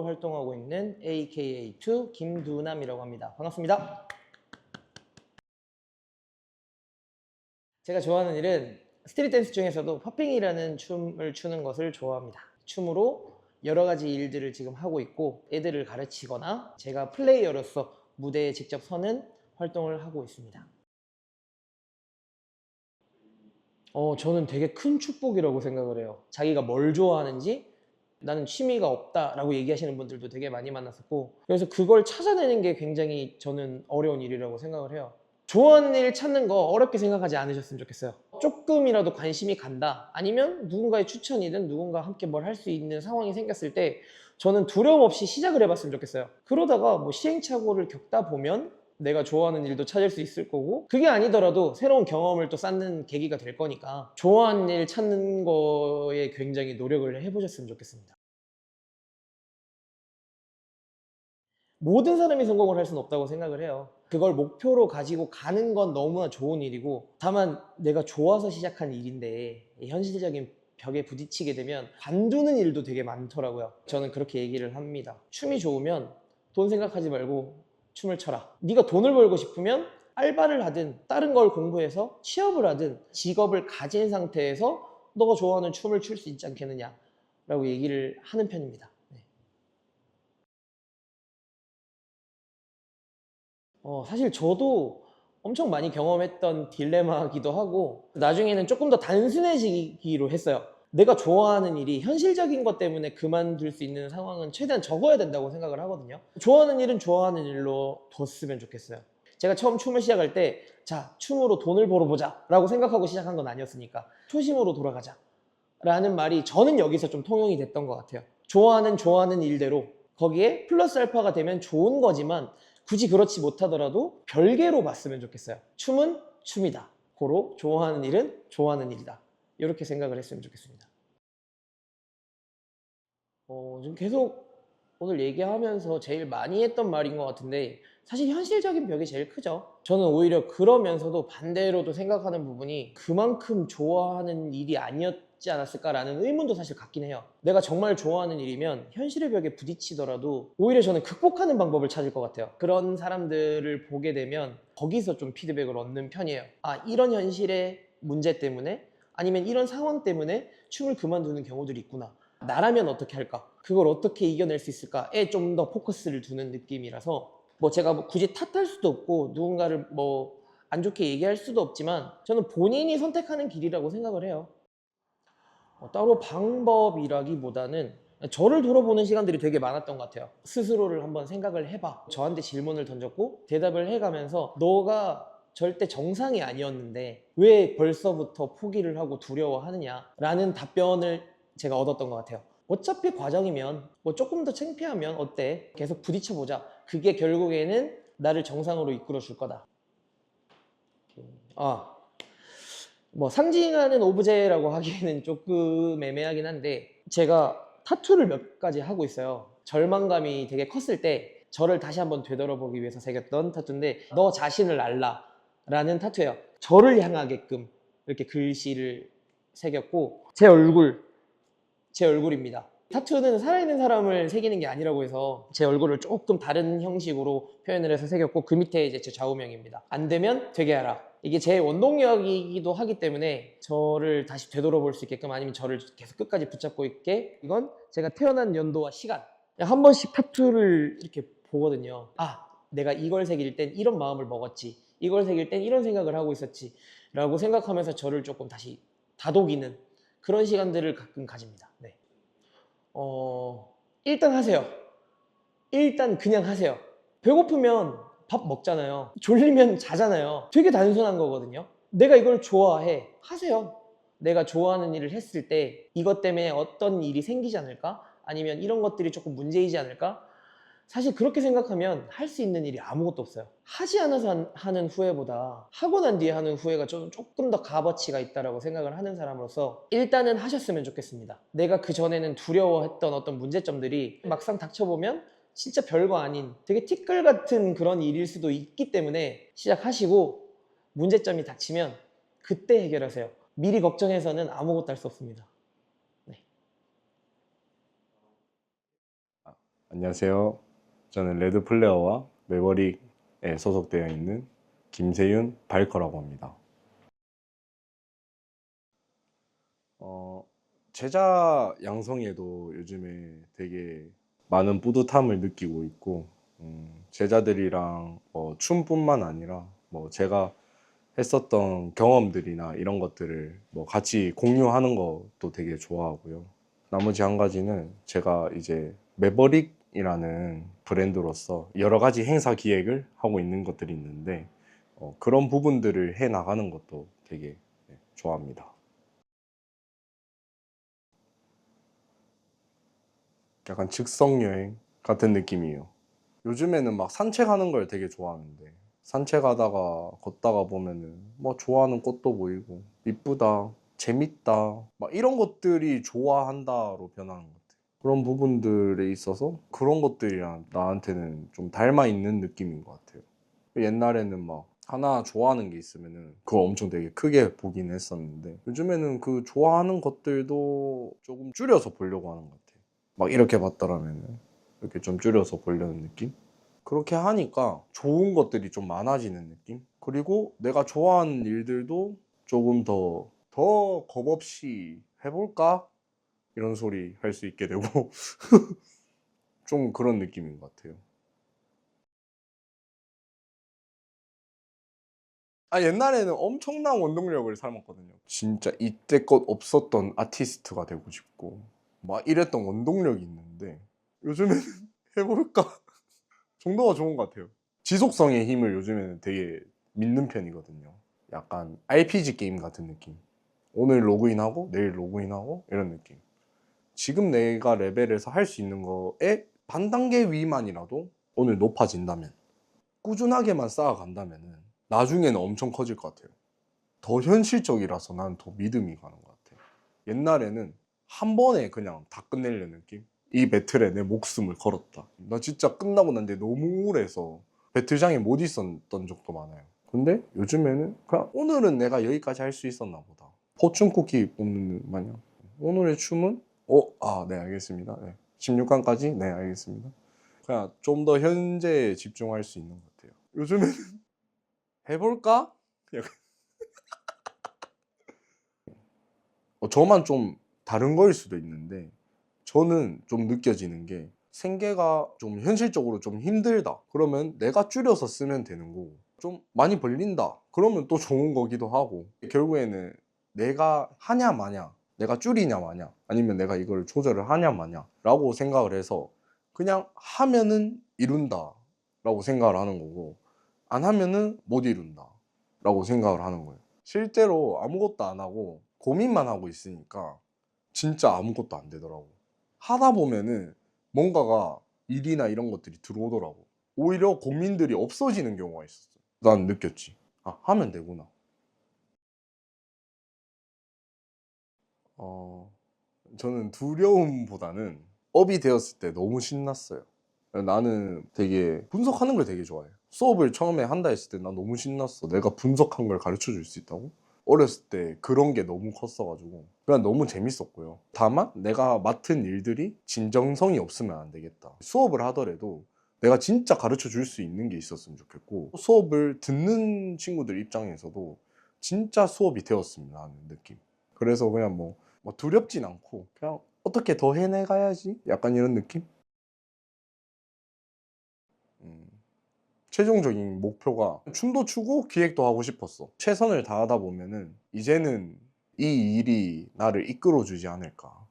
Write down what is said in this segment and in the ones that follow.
튜터로 활동하고 있는 AKA2 김두남이라고 합니다. 반갑습니다. 제가 좋아하는 일은 스트릿 댄스 중에서도 팝핑이라는 춤을 추는 것을 좋아합니다. 춤으로 여러 가지 일들을 지금 하고 있고 애들을 가르치거나 제가 플레이어로서 무대에 직접 서는 활동을 하고 있습니다. 저는 되게 큰 축복이라고 생각을 해요. 자기가 뭘 좋아하는지 나는 취미가 없다라고 얘기하시는 분들도 되게 많이 만났었고, 그래서 그걸 찾아내는 게 굉장히 저는 어려운 일이라고 생각을 해요. 좋아하는 일 찾는 거 어렵게 생각하지 않으셨으면 좋겠어요. 조금이라도 관심이 간다, 아니면 누군가의 추천이든 누군가 함께 뭘 할 수 있는 상황이 생겼을 때 저는 두려움 없이 시작을 해봤으면 좋겠어요. 그러다가 뭐 시행착오를 겪다 보면 내가 좋아하는 일도 찾을 수 있을 거고, 그게 아니더라도 새로운 경험을 또 쌓는 계기가 될 거니까 좋아하는 일 찾는 거에 굉장히 노력을 해보셨으면 좋겠습니다. 모든 사람이 성공을 할 수는 없다고 생각을 해요. 그걸 목표로 가지고 가는 건 너무나 좋은 일이고, 다만 내가 좋아서 시작한 일인데 현실적인 벽에 부딪히게 되면 관두는 일도 되게 많더라고요. 저는 그렇게 얘기를 합니다. 춤이 좋으면 돈 생각하지 말고 춤을 춰라. 네가 돈을 벌고 싶으면 알바를 하든 다른 걸 공부해서 취업을 하든 직업을 가진 상태에서 너가 좋아하는 춤을 출 수 있지 않겠느냐 라고 얘기를 하는 편입니다. 사실 저도 엄청 많이 경험했던 딜레마기도 하고, 나중에는 조금 더 단순해지기로 했어요. 내가 좋아하는 일이 현실적인 것 때문에 그만둘 수 있는 상황은 최대한 적어야 된다고 생각을 하거든요. 좋아하는 일은 좋아하는 일로 뒀으면 좋겠어요. 제가 처음 춤을 시작할 때, 자, 춤으로 돈을 벌어보자 라고 생각하고 시작한 건 아니었으니까 초심으로 돌아가자 라는 말이 저는 여기서 좀 통용이 됐던 것 같아요. 좋아하는 일대로 거기에 플러스 알파가 되면 좋은 거지만, 굳이 그렇지 못하더라도 별개로 봤으면 좋겠어요. 춤은 춤이다, 고로 좋아하는 일은 좋아하는 일이다, 이렇게 생각을 했으면 좋겠습니다. 지금 계속 오늘 얘기하면서 제일 많이 했던 말인 것 같은데, 사실 현실적인 벽이 제일 크죠. 저는 오히려 그러면서도 반대로도 생각하는 부분이 그만큼 좋아하는 일이 아니었지 않았을까라는 의문도 사실 갖긴 해요. 내가 정말 좋아하는 일이면 현실의 벽에 부딪히더라도 오히려 저는 극복하는 방법을 찾을 것 같아요. 그런 사람들을 보게 되면 거기서 좀 피드백을 얻는 편이에요. 아, 이런 현실의 문제 때문에, 아니면 이런 상황 때문에 춤을 그만두는 경우들이 있구나. 나라면 어떻게 할까? 그걸 어떻게 이겨낼 수 있을까에 좀 더 포커스를 두는 느낌이라서, 뭐 제가 뭐 굳이 탓할 수도 없고 누군가를 뭐 안 좋게 얘기할 수도 없지만 저는 본인이 선택하는 길이라고 생각을 해요. 따로 방법이라기보다는 저를 돌아보는 시간들이 되게 많았던 것 같아요. 스스로를 한번 생각을 해봐. 저한테 질문을 던졌고 대답을 해가면서 너가 절대 정상이 아니었는데 왜 벌써부터 포기를 하고 두려워하느냐 라는 답변을 제가 얻었던 것 같아요. 어차피 과정이면 뭐 조금 더 창피하면 어때? 계속 부딪혀보자. 그게 결국에는 나를 정상으로 이끌어 줄 거다. 아, 뭐 상징하는 오브제라고 하기에는 조금 애매하긴 한데, 제가 타투를 몇 가지 하고 있어요. 절망감이 되게 컸을 때 저를 다시 한번 되돌아보기 위해서 새겼던 타투인데, 너 자신을 알라 라는 타투예요. 저를 향하게끔 이렇게 글씨를 새겼고, 제 얼굴입니다. 타투는 살아있는 사람을 새기는 게 아니라고 해서 제 얼굴을 조금 다른 형식으로 표현을 해서 새겼고, 그 밑에 이제 제 좌우명입니다. 안 되면 되게 하라. 이게 제 원동력이기도 하기 때문에 저를 다시 되돌아볼 수 있게끔, 아니면 저를 계속 끝까지 붙잡고 있게. 이건 제가 태어난 연도와 시간, 한 번씩 타투를 이렇게 보거든요. 아, 내가 이걸 새길 땐 이런 마음을 먹었지, 이걸 새길 땐 이런 생각을 하고 있었지 라고 생각하면서 저를 조금 다시 다독이는 그런 시간들을 가끔 가집니다. 네. 일단 하세요. 일단 그냥 하세요. 배고프면 밥 먹잖아요. 졸리면 자잖아요. 되게 단순한 거거든요. 내가 이걸 좋아해. 하세요. 내가 좋아하는 일을 했을 때 이것 때문에 어떤 일이 생기지 않을까? 아니면 이런 것들이 조금 문제이지 않을까? 사실 그렇게 생각하면 할 수 있는 일이 아무것도 없어요. 하지 않아서 하는 후회보다 하고 난 뒤에 하는 후회가 조금 더 값어치가 있다고 생각을 하는 사람으로서 일단은 하셨으면 좋겠습니다. 내가 그전에는 두려워했던 어떤 문제점들이 막상 닥쳐보면 진짜 별거 아닌 되게 티끌 같은 그런 일일 수도 있기 때문에 시작하시고, 문제점이 닥치면 그때 해결하세요. 미리 걱정해서는 아무것도 할 수 없습니다. 네. 안녕하세요. 저는 레드플레어와 매버릭에 소속되어 있는 김세윤 바이커라고 합니다. 어, 제자 양성에도 요즘에 되게 많은 뿌듯함을 느끼고 있고, 제자들이랑 춤뿐만 아니라 제가 했었던 경험들이나 이런 것들을 같이 공유하는 것도 되게 좋아하고요. 나머지 한 가지는 제가 이제 매버릭이라는 브랜드로서 여러 가지 행사 기획을 하고 있는 것들이 있는데 그런 부분들을 해 나가는 것도 되게 좋아합니다. 약간 즉석 여행 같은 느낌이에요. 요즘에는 막 산책하는 걸 되게 좋아하는데 산책하다가 걷다가 보면은 좋아하는 꽃도 보이고 이쁘다, 재밌다 막 이런 것들이 좋아한다로 변하는 것 같아요. 그런 부분들에 있어서 그런 것들이랑 나한테는 좀 닮아 있는 느낌인 것 같아요. 옛날에는 막 하나 좋아하는 게 있으면은 그걸 엄청 되게 크게 보긴 했었는데 요즘에는 그 좋아하는 것들도 조금 줄여서 보려고 하는 것 같아요. 막 이렇게 봤더라면은 이렇게 좀 줄여서 보려는 느낌? 그렇게 하니까 좋은 것들이 좀 많아지는 느낌? 그리고 내가 좋아하는 일들도 조금 더 겁없이 해볼까? 이런 소리 할 수 있게 되고 좀 그런 느낌인 것 같아요. 옛날에는 엄청난 원동력을 삶았거든요. 진짜 이때껏 없었던 아티스트가 되고 싶고 막 이랬던 원동력이 있는데 요즘에는 해볼까 정도가 좋은 것 같아요. 지속성의 힘을 요즘에는 되게 믿는 편이거든요. 약간 RPG 게임 같은 느낌. 오늘 로그인하고 내일 로그인하고 이런 느낌. 지금 내가 레벨에서 할 수 있는 거에 반 단계 위만이라도 오늘 높아진다면 꾸준하게만 쌓아간다면 나중에는 엄청 커질 것 같아요. 더 현실적이라서 난 더 믿음이 가는 것 같아요. 옛날에는 한 번에 그냥 다 끝내려는 느낌? 이 배틀에 내 목숨을 걸었다. 나 진짜 끝나고 난데 너무 우울해서 배틀장에 못 있었던 적도 많아요. 근데 요즘에는 그냥 오늘은 내가 여기까지 할 수 있었나 보다. 포춘 쿠키 뽑는 마냥. 오늘의 춤은? 네, 알겠습니다. 네. 16강까지? 네, 알겠습니다. 그냥 좀 더 현재에 집중할 수 있는 것 같아요. 요즘에는 해볼까? 저만 좀 다른 거일 수도 있는데 저는 좀 느껴지는 게 생계가 좀 현실적으로 좀 힘들다 그러면 내가 줄여서 쓰면 되는 거고 좀 많이 벌린다 그러면 또 좋은 거기도 하고 결국에는 내가 하냐 마냐 내가 줄이냐 마냐 아니면 내가 이걸 조절을 하냐 마냐 라고 생각을 해서 그냥 하면은 이룬다 라고 생각을 하는 거고 안 하면은 못 이룬다 라고 생각을 하는 거예요. 실제로 아무것도 안 하고 고민만 하고 있으니까 진짜 아무것도 안 되더라고. 하다 보면은 뭔가가 일이나 이런 것들이 들어오더라고. 오히려 고민들이 없어지는 경우가 있었어. 난 느꼈지. 하면 되구나. 어, 저는 두려움보다는 업이 되었을 때 너무 신났어요. 나는 되게 분석하는 걸 되게 좋아해. 수업을 처음에 한다 했을 때 난 너무 신났어. 내가 분석한 걸 가르쳐 줄 수 있다고? 어렸을 때 그런 게 너무 컸어가지고 그냥 너무 재밌었고요. 다만 내가 맡은 일들이 진정성이 없으면 안 되겠다. 수업을 하더라도 내가 진짜 가르쳐 줄 수 있는 게 있었으면 좋겠고 수업을 듣는 친구들 입장에서도 진짜 수업이 되었으면 하는 느낌. 그래서 그냥 뭐 두렵진 않고 그냥 어떻게 더 해내가야지 약간 이런 느낌? 음, 최종적인 목표가 춤도 추고 기획도 하고 싶었어. 최선을 다하다 보면은 이제는 이 일이 나를 이끌어주지 않을까.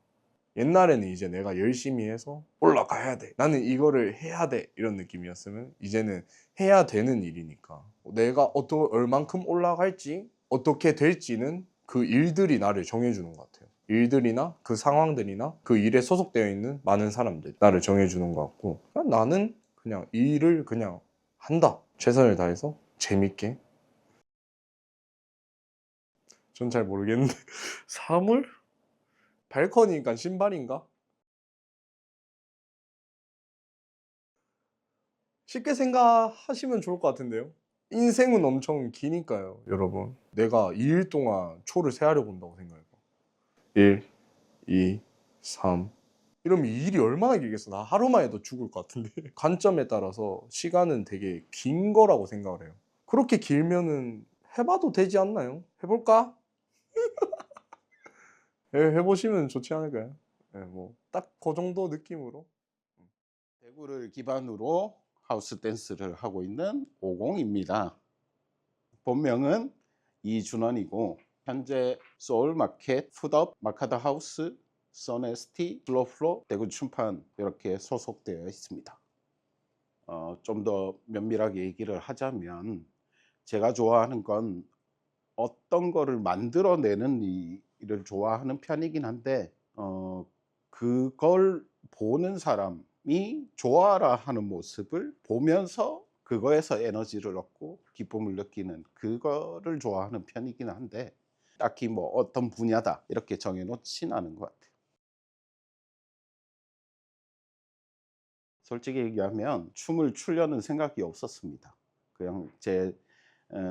옛날에는 이제 내가 열심히 해서 올라가야 돼. 나는 이거를 해야 돼. 이런 느낌이었으면 이제는 해야 되는 일이니까. 내가 얼만큼 올라갈지 어떻게 될지는 그 일들이 나를 정해주는 것 같아요. 일들이나 그 상황들이나 그 일에 소속되어 있는 많은 사람들 나를 정해주는 것 같고 그냥 나는 그냥 일을 그냥 한다. 최선을 다해서 재밌게. 전 잘 모르겠는데 사물? 발코니니까 신발인가? 쉽게 생각하시면 좋을 것 같은데요. 인생은 엄청 기니까요, 여러분. 내가 2일 동안 초를 세하려고 한다고 생각해봐. 1, 2, 3. 이러면 이 일이 얼마나 길겠어. 나 하루만 해도 죽을 것 같은데. 관점에 따라서 시간은 되게 긴 거라고 생각을 해요. 그렇게 길면은 해봐도 되지 않나요? 해볼까? 해보시면 좋지 않을까요? 네, 뭐딱 그 정도 느낌으로. 대구를 기반으로 하우스 댄스를 하고 있는 50입니다. 본명은 이준원이고 현재 소울마켓, 푸드업, 마카다 하우스, 써네스티, 플로플로, 대구 춤판 이렇게 소속되어 있습니다. 좀 더 면밀하게 얘기를 하자면 제가 좋아하는 건 어떤 거를 만들어내는 일을 좋아하는 편이긴 한데 그걸 보는 사람이 좋아라 하는 모습을 보면서 그거에서 에너지를 얻고 기쁨을 느끼는 그거를 좋아하는 편이긴 한데 딱히 뭐 어떤 분야다 이렇게 정해놓진 않은 것 같아요. 솔직히 얘기하면 춤을 추려는 생각이 없었습니다. 그냥 제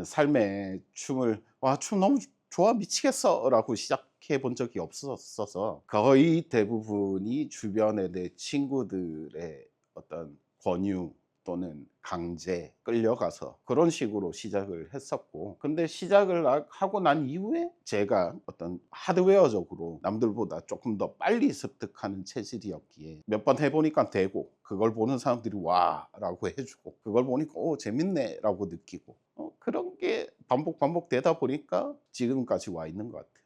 삶에 춤을 와 춤 너무 좋아 미치겠어라고 시작해 본 적이 없었어서 거의 대부분이 주변의 내 친구들의 어떤 권유 또는 강제 끌려가서 그런 식으로 시작을 했었고 근데 시작을 하고 난 이후에 제가 어떤 하드웨어적으로 남들보다 조금 더 빨리 습득하는 체질이었기에 몇 번 해보니까 되고 그걸 보는 사람들이 와 라고 해주고 그걸 보니까 오 재밌네 라고 느끼고 그런 게 반복되다 보니까 지금까지 와 있는 것 같아요.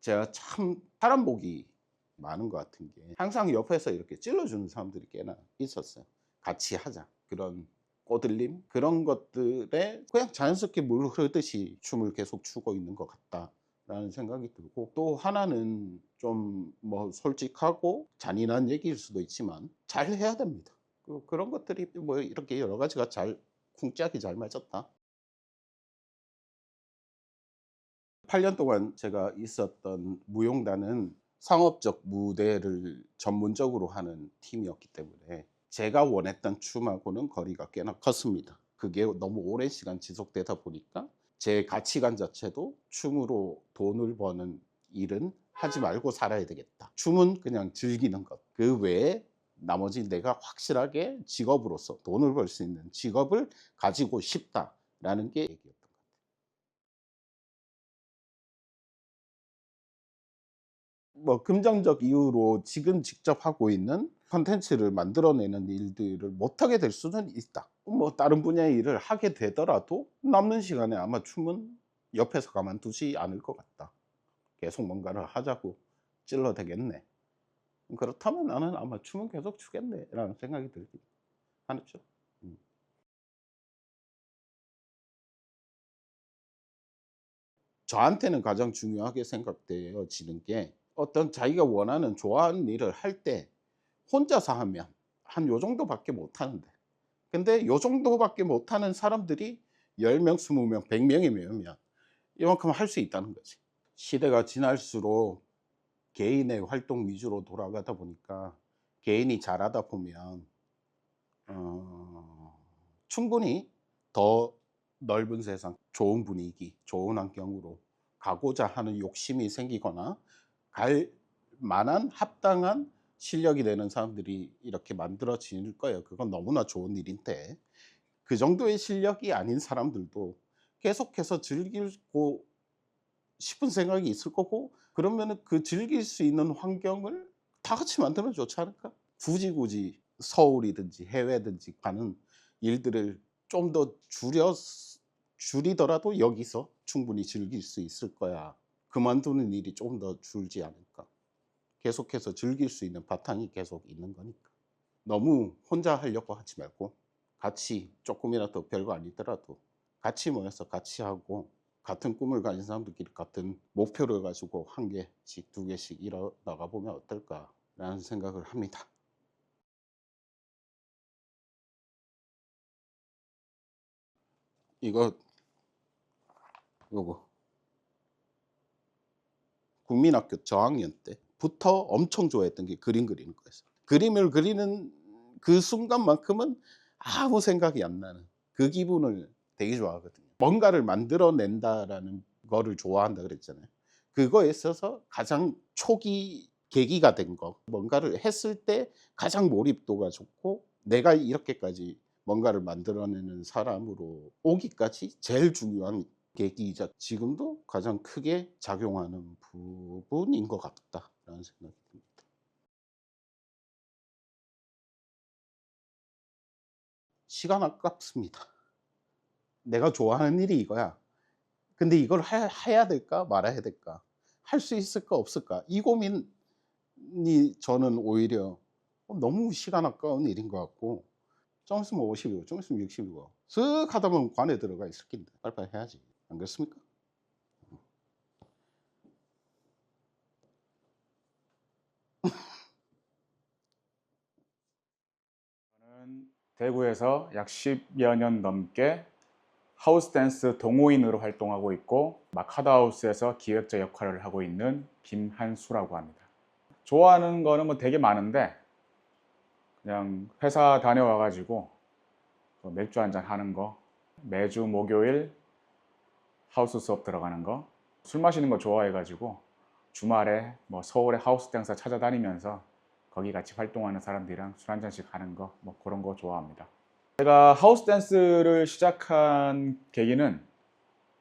제가 참 사람 복이 많은 것 같은 게 항상 옆에서 이렇게 찔러주는 사람들이 꽤나 있었어요. 같이 하자 그런 꼬들림 그런 것들에 그냥 자연스럽게 물 흐르듯이 춤을 계속 추고 있는 것 같다라는 생각이 들고 또 하나는 좀 뭐 솔직하고 잔인한 얘기일 수도 있지만 잘 해야 됩니다. 그런 것들이 뭐 이렇게 여러 가지가 잘 쿵짝이 잘 맞았다. 8년 동안 제가 있었던 무용단은 상업적 무대를 전문적으로 하는 팀이었기 때문에 제가 원했던 춤하고는 거리가 꽤나 컸습니다. 그게 너무 오랜 시간 지속되다 보니까 제 가치관 자체도 춤으로 돈을 버는 일은 하지 말고 살아야 되겠다. 춤은 그냥 즐기는 것. 그 외에 나머지 내가 확실하게 직업으로서 돈을 벌 수 있는 직업을 가지고 싶다라는 게 얘기였던 거예요. 뭐 금전적 이유로 지금 직접 하고 있는 콘텐츠를 만들어내는 일들을 못하게 될 수는 있다. 뭐 다른 분야의 일을 하게 되더라도 남는 시간에 아마 춤은 옆에서 가만두지 않을 것 같다. 계속 뭔가를 하자고 찔러대겠네. 그렇다면 나는 아마 춤은 계속 추겠네라는 생각이 들긴 하죠. 음. 저한테는 가장 중요하게 생각되어지는 게 어떤 자기가 원하는 좋아하는 일을 할 때 혼자서 하면 한 요 정도밖에 못 하는데 근데 요 정도밖에 못 하는 사람들이 10명, 20명, 100명이면 이만큼 할 수 있다는 거지. 시대가 지날수록 개인의 활동 위주로 돌아가다 보니까 개인이 잘하다 보면 충분히 더 넓은 세상, 좋은 분위기, 좋은 환경으로 가고자 하는 욕심이 생기거나 갈 만한 합당한 실력이 되는 사람들이 이렇게 만들어질 거예요. 그건 너무나 좋은 일인데 그 정도의 실력이 아닌 사람들도 계속해서 즐기고 싶은 생각이 있을 거고 그러면은 그 즐길 수 있는 환경을 다 같이 만들면 좋지 않을까? 굳이 서울이든지 해외든지 가는 일들을 좀 더 줄이더라도 여기서 충분히 즐길 수 있을 거야. 그만두는 일이 좀 더 줄지 않을까. 계속해서 즐길 수 있는 바탕이 계속 있는 거니까. 너무 혼자 하려고 하지 말고 같이 조금이라도 별거 아니더라도 같이 모여서 같이 하고 같은 꿈을 가진 사람들끼리 같은 목표를 가지고 한 개씩 두 개씩 이뤄 나가 보면 어떨까라는 생각을 합니다. 이거 요거 국민학교 저학년 때부터 엄청 좋아했던 게 그림 그리는 거였어요. 그림을 그리는 그 순간만큼은 아무 생각이 안 나는 그 기분을 되게 좋아하거든요. 뭔가를 만들어낸다라는 거를 좋아한다 그랬잖아요. 그거에 있어서 가장 초기 계기가 된 거. 뭔가를 했을 때 가장 몰입도가 좋고 내가 이렇게까지 뭔가를 만들어내는 사람으로 오기까지 제일 중요한 계기이자 지금도 가장 크게 작용하는 부분인 것 같다라는 생각이 듭니다. 시간 아깝습니다. 내가 좋아하는 일이 이거야. 근데 이걸 해야 될까 말아야 될까? 할 수 있을까 없을까? 이 고민이 저는 오히려 너무 시간 아까운 일인 것 같고 좀 있으면 50이고 좀 있으면 60이고 쓱 하다 보면 관에 들어가 있을 텐데 빨리빨리 해야지. 안 그렇습니까? 저는 대구에서 약 10여 년 넘게 하우스 댄스 동호인으로 활동하고 있고 마카다하우스에서 기획자 역할을 하고 있는 김한수라고 합니다. 좋아하는 거는 뭐 되게 많은데 그냥 회사 다녀와가지고 맥주 한잔 하는 거, 매주 목요일 하우스 수업 들어가는 거, 술 마시는 거 좋아해가지고 주말에 뭐 서울의 하우스 댄서 찾아다니면서 거기 같이 활동하는 사람들이랑 술 한잔씩 하는 거, 뭐 그런 거 좋아합니다. 제가 하우스 댄스를 시작한 계기는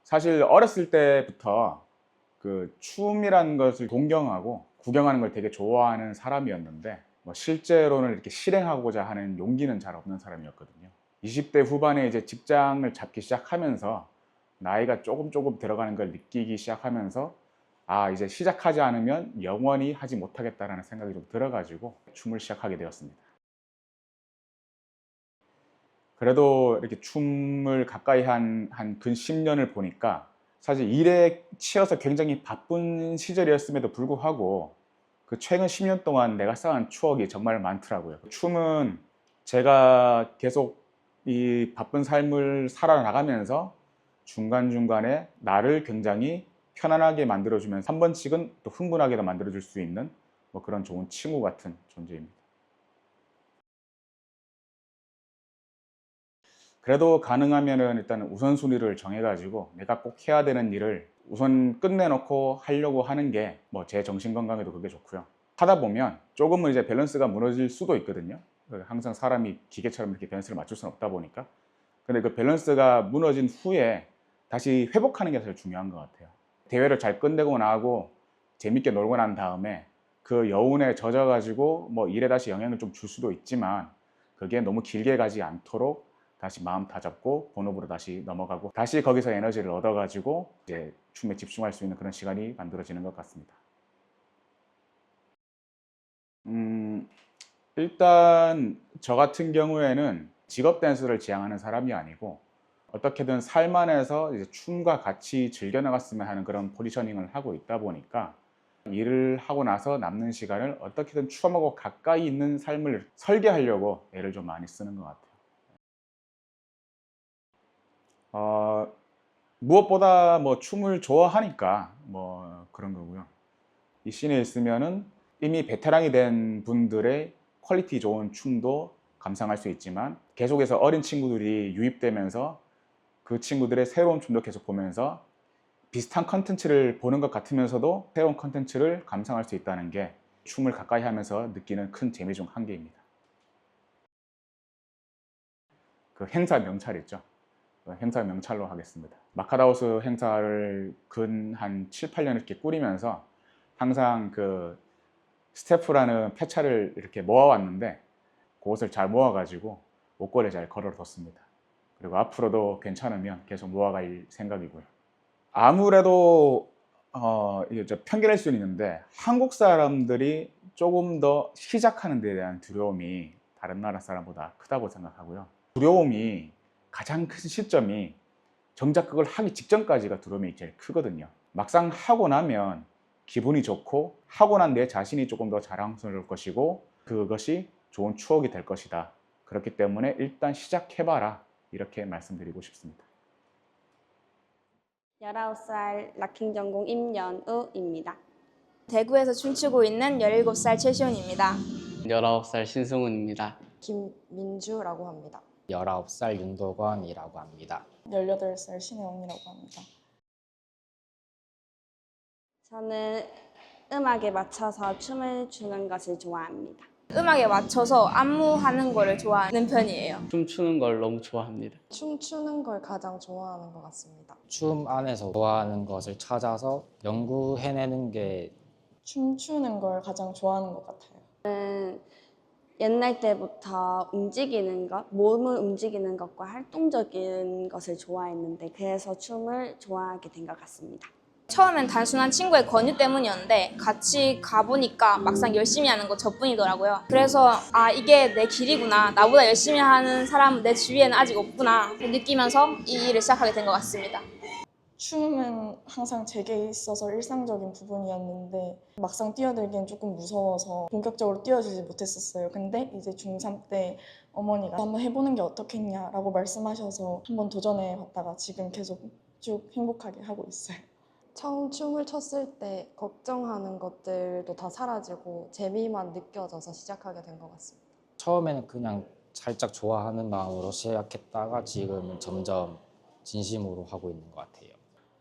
사실 어렸을 때부터 그 춤이라는 것을 동경하고 구경하는 걸 되게 좋아하는 사람이었는데 뭐 실제로는 이렇게 실행하고자 하는 용기는 잘 없는 사람이었거든요. 20대 후반에 이제 직장을 잡기 시작하면서 나이가 조금 들어가는 걸 느끼기 시작하면서 아, 이제 시작하지 않으면 영원히 하지 못하겠다라는 생각이 좀 들어가지고 춤을 시작하게 되었습니다. 그래도 이렇게 춤을 가까이 한 근 10년을 보니까 사실 일에 치여서 굉장히 바쁜 시절이었음에도 불구하고 그 최근 10년 동안 내가 쌓은 추억이 정말 많더라고요. 춤은 제가 계속 이 바쁜 삶을 살아나가면서 중간중간에 나를 굉장히 편안하게 만들어주면서 한 번씩은 또 흥분하게도 만들어줄 수 있는 뭐 그런 좋은 친구 같은 존재입니다. 그래도 가능하면은 일단 우선순위를 정해가지고 내가 꼭 해야 되는 일을 우선 끝내놓고 하려고 하는 게 뭐 제 정신 건강에도 그게 좋고요. 하다 보면 조금은 이제 밸런스가 무너질 수도 있거든요. 항상 사람이 기계처럼 이렇게 밸런스를 맞출 수는 없다 보니까. 근데 그 밸런스가 무너진 후에 다시 회복하는 게 제일 중요한 것 같아요. 대회를 잘 끝내고 나고 재밌게 놀고 난 다음에 그 여운에 젖어가지고 뭐 일에 다시 영향을 좀 줄 수도 있지만 그게 너무 길게 가지 않도록 다시 마음 다잡고 본업으로 다시 넘어가고 다시 거기서 에너지를 얻어가지고 이제 춤에 집중할 수 있는 그런 시간이 만들어지는 것 같습니다. 일단 저 같은 경우에는 직업 댄스를 지향하는 사람이 아니고 어떻게든 삶 안에서 이제 춤과 같이 즐겨나갔으면 하는 그런 포지셔닝을 하고 있다 보니까 일을 하고 나서 남는 시간을 어떻게든 추억하고 가까이 있는 삶을 설계하려고 애를 좀 많이 쓰는 것 같아요. 어, 무엇보다 뭐 춤을 좋아하니까 뭐 그런 거고요. 이 씬에 있으면은 이미 베테랑이 된 분들의 퀄리티 좋은 춤도 감상할 수 있지만 계속해서 어린 친구들이 유입되면서 그 친구들의 새로운 춤도 계속 보면서 비슷한 컨텐츠를 보는 것 같으면서도 새로운 컨텐츠를 감상할 수 있다는 게 춤을 가까이 하면서 느끼는 큰 재미 중 한 개입니다. 그 행사 명찰 있죠. 그 행사 명찰로 하겠습니다. 마카다우스 행사를 근 한 7, 8년 이렇게 꾸리면서 항상 그 스태프라는 표차를 이렇게 모아왔는데 그것을 잘 모아가지고 옷걸이에 잘 걸어뒀습니다. 그리고 앞으로도 괜찮으면 계속 모아갈 생각이고요. 아무래도 이게 편견일 수는 있는데 한국 사람들이 조금 더 시작하는 데에 대한 두려움이 다른 나라 사람보다 크다고 생각하고요. 두려움이 가장 큰 시점이 정작 그걸 하기 직전까지가 두려움이 제일 크거든요. 막상 하고 나면 기분이 좋고 하고 난 내 자신이 조금 더 자랑스러울 것이고 그것이 좋은 추억이 될 것이다. 그렇기 때문에 일단 시작해봐라 이렇게 말씀드리고 싶습니다. 19살 락킹 전공 임연우입니다. 대구에서 춤추고 있는 17살 최시훈입니다. 19살 신승훈입니다. 김민주라고 합니다. 19살 윤도건이라고 합니다. 18살 신혜영이라고 합니다. 저는 음악에 맞춰서 춤을 추는 것을 좋아합니다. 음악에 맞춰서 안무하는 거를 좋아하는 편이에요. 춤추는 걸 너무 좋아합니다. 춤추는 걸 가장 좋아하는 것 같습니다. 춤 안에서 좋아하는 것을 찾아서 연구해내는 게 춤추는 걸 가장 좋아하는 것 같아요. 옛날 때부터 움직이는 것, 몸을 움직이는 것과 활동적인 것을 좋아했는데 그래서 춤을 좋아하게 된 것 같습니다. 처음엔 단순한 친구의 권유 때문이었는데 같이 가보니까 막상 열심히 하는 거 저뿐이더라고요. 그래서 아, 이게 내 길이구나. 나보다 열심히 하는 사람은 내 주위에는 아직 없구나 느끼면서 이 일을 시작하게 된 것 같습니다. 춤은 항상 제게 있어서 일상적인 부분이었는데 막상 뛰어들기엔 조금 무서워서 본격적으로 뛰어들지 못했었어요. 근데 이제 중3 때 어머니가 한번 해보는 게 어떻겠냐라고 말씀하셔서 한번 도전해 봤다가 지금 계속 쭉 행복하게 하고 있어요. 처음 춤을 췄을 때 걱정하는 것들도 다 사라지고 재미만 느껴져서 시작하게 된 것 같습니다. 처음에는 그냥 살짝 좋아하는 마음으로 시작했다가 지금은 점점 진심으로 하고 있는 것 같아요.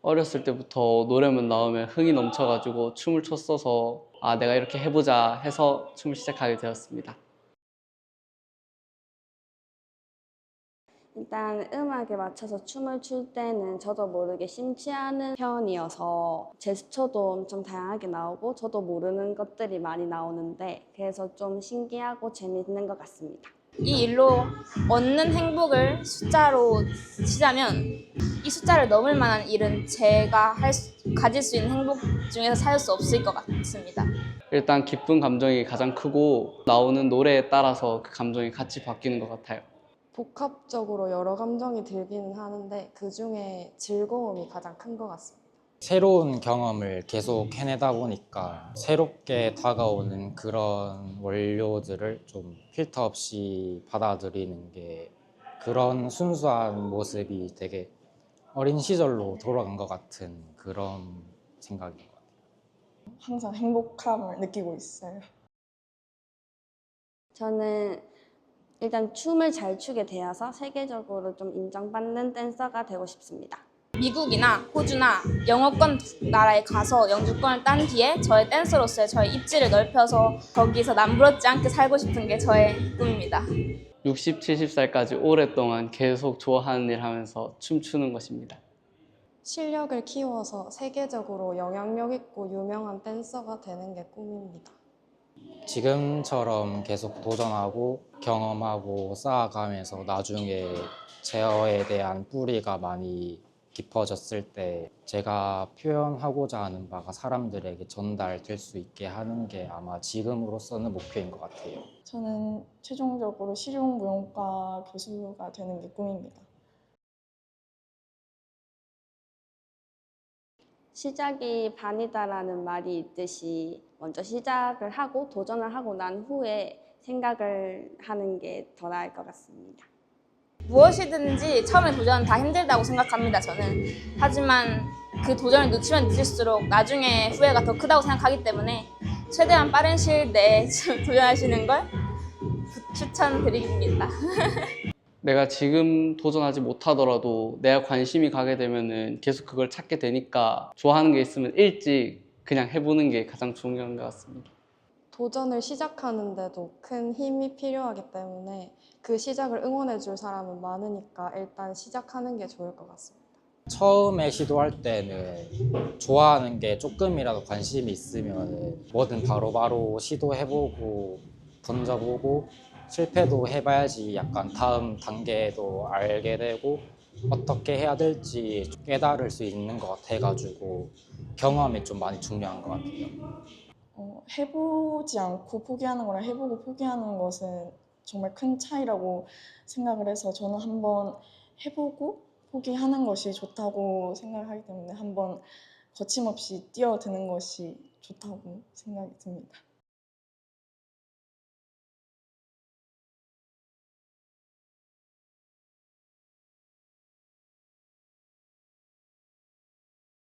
어렸을 때부터 노래만 나오면 흥이 넘쳐가지고 춤을 췄어서 아, 내가 이렇게 해보자 해서 춤을 시작하게 되었습니다. 일단 음악에 맞춰서 춤을 출 때는 저도 모르게 심취하는 편이어서 제스처도 엄청 다양하게 나오고 저도 모르는 것들이 많이 나오는데 그래서 좀 신기하고 재밌는 것 같습니다. 이 일로 얻는 행복을 숫자로 치자면 이 숫자를 넘을 만한 일은 제가 가질 수 있는 행복 중에서 찾을 수 없을 것 같습니다. 일단 기쁜 감정이 가장 크고 나오는 노래에 따라서 그 감정이 같이 바뀌는 것 같아요. 복합적으로 여러 감정이 들기는 하는데 그중에 즐거움이 가장 큰 것 같습니다. 새로운 경험을 계속 해내다 보니까 새롭게 다가오는 그런 원료들을 좀 필터 없이 받아들이는 게 그런 순수한 모습이 되게 어린 시절로 돌아간 것 같은 그런 생각인 것 같아요. 항상 행복함을 느끼고 있어요. 저는 일단 춤을 잘 추게 되어서 세계적으로 좀 인정받는 댄서가 되고 싶습니다. 미국이나 호주나 영어권 나라에 가서 영주권을 딴 뒤에 저의 댄서로서의 저의 입지를 넓혀서 거기서 남부럽지 않게 살고 싶은 게 저의 꿈입니다. 60, 70살까지 오랫동안 계속 좋아하는 일 하면서 춤추는 것입니다. 실력을 키워서 세계적으로 영향력 있고 유명한 댄서가 되는 게 꿈입니다. 지금처럼 계속 도전하고 경험하고 쌓아가면서 나중에 제어에 대한 뿌리가 많이 깊어졌을 때 제가 표현하고자 하는 바가 사람들에게 전달될 수 있게 하는 게 아마 지금으로서는 목표인 것 같아요. 저는 최종적으로 실용무용과 교수가 되는 게 꿈입니다. 시작이 반이다라는 말이 있듯이 먼저 시작을 하고 도전을 하고 난 후에 생각을 하는 게 더 나을 것 같습니다. 무엇이든지 처음에 도전은 다 힘들다고 생각합니다, 저는. 하지만 그 도전을 늦추면 늦을수록 나중에 후회가 더 크다고 생각하기 때문에 최대한 빠른 시일 내에 도전하시는 걸 추천드립니다. 내가 지금 도전하지 못하더라도 내가 관심이 가게 되면은 계속 그걸 찾게 되니까 좋아하는 게 있으면 일찍 그냥 해보는 게 가장 중요한 것 같습니다. 도전을 시작하는데도 큰 힘이 필요하기 때문에 그 시작을 응원해 줄 사람은 많으니까 일단 시작하는 게 좋을 것 같습니다. 처음에 시도할 때는 좋아하는 게 조금이라도 관심이 있으면 뭐든 바로바로 시도해보고 던져보고 실패도 해봐야지 약간 다음 단계도 알게 되고 어떻게 해야 될지 깨달을 수 있는 것 같아가지고 경험이 좀 많이 중요한 것 같아요. 해보지 않고 포기하는 거랑 해보고 포기하는 것은 정말 큰 차이라고 생각을 해서 저는 한번 해보고 포기하는 것이 좋다고 생각하기 때문에 한번 거침없이 뛰어드는 것이 좋다고 생각이 듭니다.